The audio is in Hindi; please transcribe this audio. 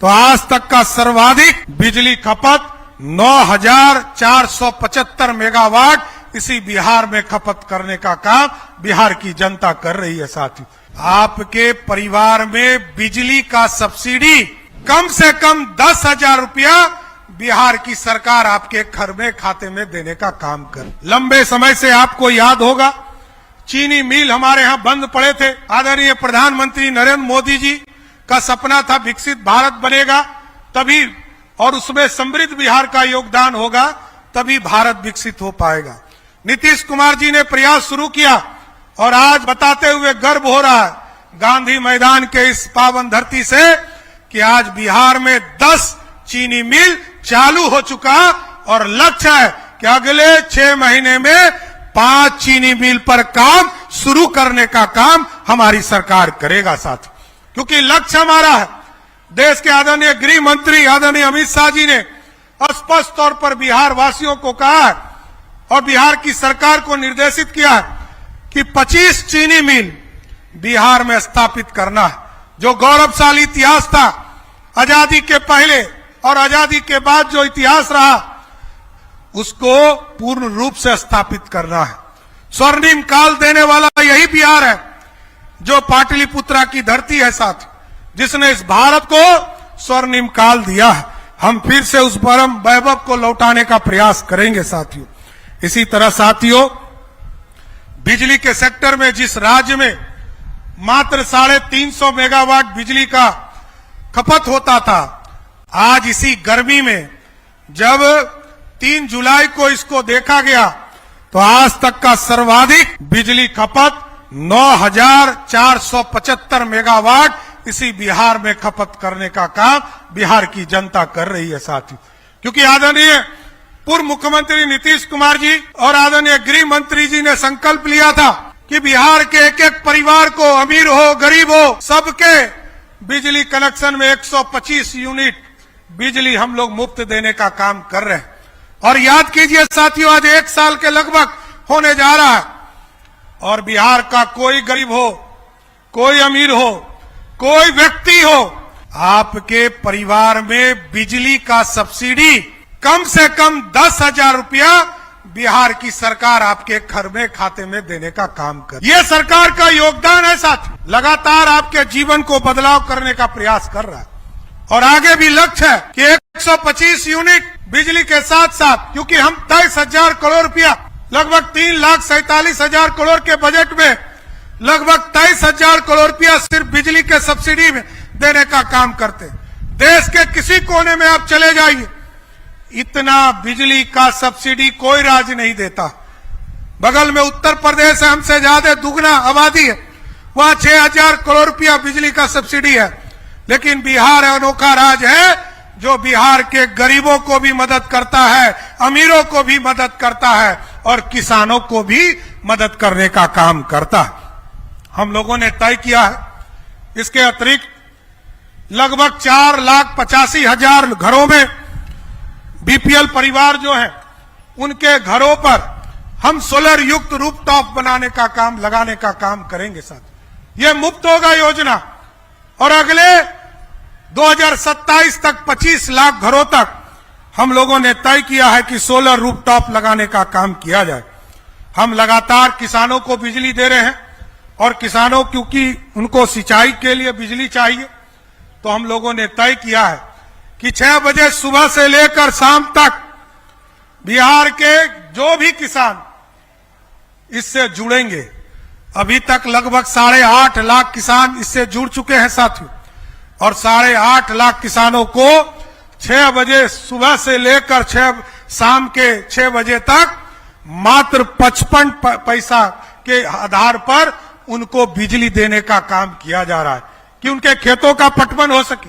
तो आज तक का सर्वाधिक बिजली खपत 9,475 मेगावाट इसी बिहार में खपत करने का काम बिहार की जनता कर रही है। साथियों, आपके परिवार में बिजली का सब्सिडी कम से कम 10,000 रुपया बिहार की सरकार आपके घर में खाते में देने का काम कर। लंबे समय से आपको याद होगा, चीनी मिल हमारे यहाँ बंद पड़े थे। आदरणीय प्रधानमंत्री नरेंद्र मोदी जी का सपना था विकसित भारत बनेगा तभी, और उसमें समृद्ध बिहार का योगदान होगा तभी भारत विकसित हो पाएगा। नीतीश कुमार जी ने प्रयास शुरू किया और आज बताते हुए गर्व हो रहा है गांधी मैदान के इस पावन धरती से कि आज बिहार में 10 चीनी मिल चालू हो चुका और लक्ष्य है कि अगले 6 महीने में 5 चीनी मिल पर काम शुरू करने का काम हमारी सरकार करेगा। साथ क्योंकि लक्ष्य हमारा है, देश के आदरणीय गृह मंत्री आदरणीय अमित शाह जी ने स्पष्ट तौर पर बिहार वासियों को कहा है और बिहार की सरकार को निर्देशित किया है कि 25 चीनी मिल बिहार में स्थापित करना है। जो गौरवशाली इतिहास था आजादी के पहले और आजादी के बाद जो इतिहास रहा उसको पूर्ण रूप से स्थापित करना है। स्वर्णिम काल देने वाला यही बिहार है जो पाटलिपुत्रा की धरती है साथ, जिसने इस भारत को स्वर्णिम काल दिया है। हम फिर से उस परम वैभव को लौटाने का प्रयास करेंगे साथियों। इसी तरह साथियों, बिजली के सेक्टर में जिस राज्य में मात्र 350 मेगावाट बिजली का खपत होता था, आज इसी गर्मी में जब 3 जुलाई को इसको देखा गया तो आज तक का सर्वाधिक बिजली खपत 9,475 मेगावाट इसी बिहार में खपत करने का काम बिहार की जनता कर रही है साथियों। क्योंकि आदरणीय पूर्व मुख्यमंत्री नीतीश कुमार जी और आदरणीय गृह मंत्री जी ने संकल्प लिया था कि बिहार के एक एक परिवार को, अमीर हो गरीब हो, सबके बिजली कनेक्शन में 125 यूनिट बिजली हम लोग मुफ्त देने का काम कर रहे हैं। और याद कीजिए साथियों, आज 1 साल के लगभग होने जा रहा है और बिहार का कोई गरीब हो, कोई अमीर हो, कोई व्यक्ति हो, आपके परिवार में बिजली का सब्सिडी कम से कम 10,000 रुपया बिहार की सरकार आपके घर में खाते में देने का काम कर। ये सरकार का योगदान है साथियों, लगातार आपके जीवन को बदलाव करने का प्रयास कर रहा है और आगे भी लक्ष्य है कि 125 यूनिट बिजली के साथ साथ, क्योंकि हम 23,000 करोड़ रुपया लगभग 3,47,000 करोड़ के बजट में लगभग 23,000 करोड़ रुपया सिर्फ बिजली के सब्सिडी में देने का काम करते। देश के किसी कोने में आप चले जाइए, इतना बिजली का सब्सिडी कोई राज्य नहीं देता। बगल में उत्तर प्रदेश है, हमसे ज्यादा दुगना आबादी है, वहां 6,000 करोड़ रुपया बिजली का सब्सिडी है। लेकिन बिहार अनोखा राज्य है जो बिहार के गरीबों को भी मदद करता है, अमीरों को भी मदद करता है और किसानों को भी मदद करने का काम करता है। हम लोगों ने तय किया है इसके अतिरिक्त लगभग 4,85,000 घरों में बीपीएल परिवार जो है उनके घरों पर हम सोलर युक्त रूफटॉप बनाने का काम, लगाने का काम करेंगे साथ। ये मुफ्त होगा योजना और अगले 2027 तक 25 लाख घरों तक हम लोगों ने तय किया है कि सोलर रूफटॉप लगाने का काम किया जाए। हम लगातार किसानों को बिजली दे रहे हैं और किसानों क्योंकि उनको सिंचाई के लिए बिजली चाहिए, तो हम लोगों ने तय किया है कि 6 बजे सुबह से लेकर शाम तक बिहार के जो भी किसान इससे जुड़ेंगे, अभी तक लगभग 8.5 लाख किसान इससे जुड़ चुके हैं साथियों, और 8.5 लाख किसानों को 6 बजे सुबह से लेकर शाम के 6 बजे तक मात्र 55 पैसा के आधार पर उनको बिजली देने का काम किया जा रहा है कि उनके खेतों का पटवन हो सके,